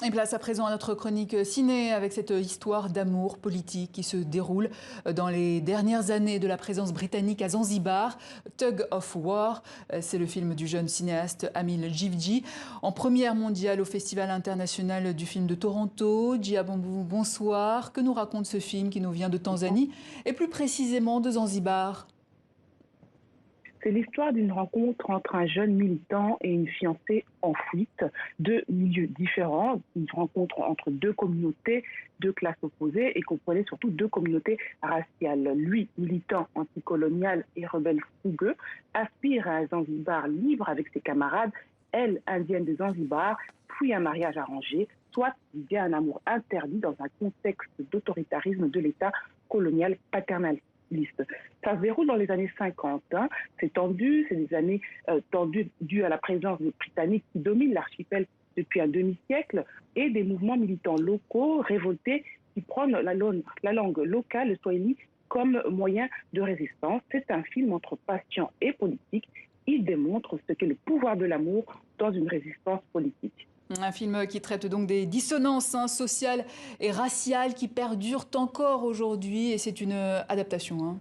Et place à présent à notre chronique ciné avec cette histoire d'amour politique qui se déroule dans les dernières années de la présence britannique à Zanzibar. Tug of War, c'est le film du jeune cinéaste Amil Djivji, en première mondiale au Festival international du film de Toronto. Djia Bambou, bonsoir. Que nous raconte ce film qui nous vient de Tanzanie et plus précisément de Zanzibar? C'est l'histoire d'une rencontre entre un jeune militant et une fiancée en fuite, deux milieux différents, une rencontre entre deux communautés, deux classes opposées et comprenait surtout deux communautés raciales. Lui, militant anticolonial et rebelle fougueux, aspire à un Zanzibar libre avec ses camarades, elle, indienne de Zanzibar, puis un mariage arrangé, soit via un amour interdit dans un contexte d'autoritarisme de l'État colonial paternaliste. Ça se déroule dans les années 50. C'est tendu, c'est des années tendues dues à la présence des Britanniques qui dominent l'archipel depuis un demi-siècle et des mouvements militants locaux révoltés qui prennent la langue locale, le swahili, comme moyen de résistance. C'est un film entre passion et politique. Il démontre ce qu'est le pouvoir de l'amour dans une résistance politique. Un film qui traite donc des dissonances sociales et raciales qui perdurent encore aujourd'hui et c'est une adaptation.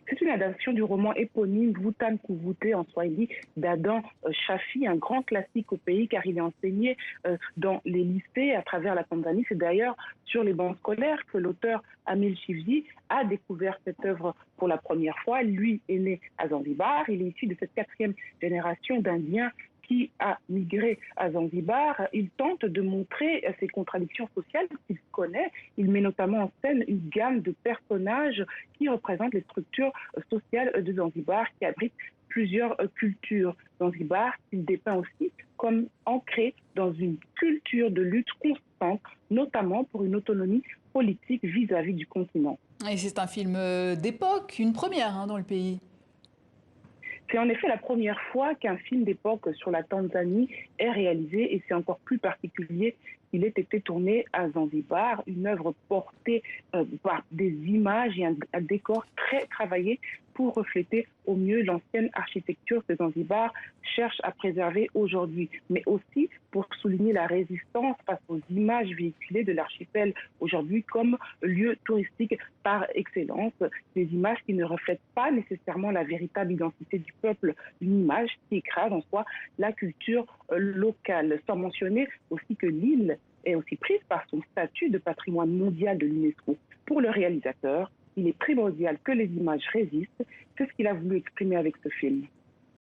C'est une adaptation du roman éponyme Vutan Kuvute en swahili d'Adam Shafi, un grand classique au pays car il est enseigné dans les lycées à travers la Tanzanie. C'est d'ailleurs sur les bancs scolaires que l'auteur Amil Djivji a découvert cette œuvre pour la première fois. Lui est né à Zanzibar, il est issu de cette quatrième génération d'Indiens qui a migré à Zanzibar. Il tente de montrer ces contradictions sociales qu'il connaît. Il met notamment en scène une gamme de personnages qui représentent les structures sociales de Zanzibar, qui abritent plusieurs cultures. Zanzibar, il dépeint aussi comme ancré dans une culture de lutte constante, notamment pour une autonomie politique vis-à-vis du continent. Et c'est un film d'époque, une première dans le pays. C'est en effet la première fois qu'un film d'époque sur la Tanzanie est réalisé et c'est encore plus particulier qu'il ait été tourné à Zanzibar, une œuvre portée par des images et un décor très travaillé pour refléter au mieux l'ancienne architecture que Zanzibar cherche à préserver aujourd'hui, mais aussi pour souligner la résistance face aux images véhiculées de l'archipel aujourd'hui comme lieu touristique par excellence, des images qui ne reflètent pas nécessairement la véritable identité du peuple, une image qui écrase en soi la culture locale, sans mentionner aussi que l'île est aussi prise par son statut de patrimoine mondial de l'UNESCO. Pour le réalisateur, il est primordial que les images résistent. C'est ce qu'il a voulu exprimer avec ce film.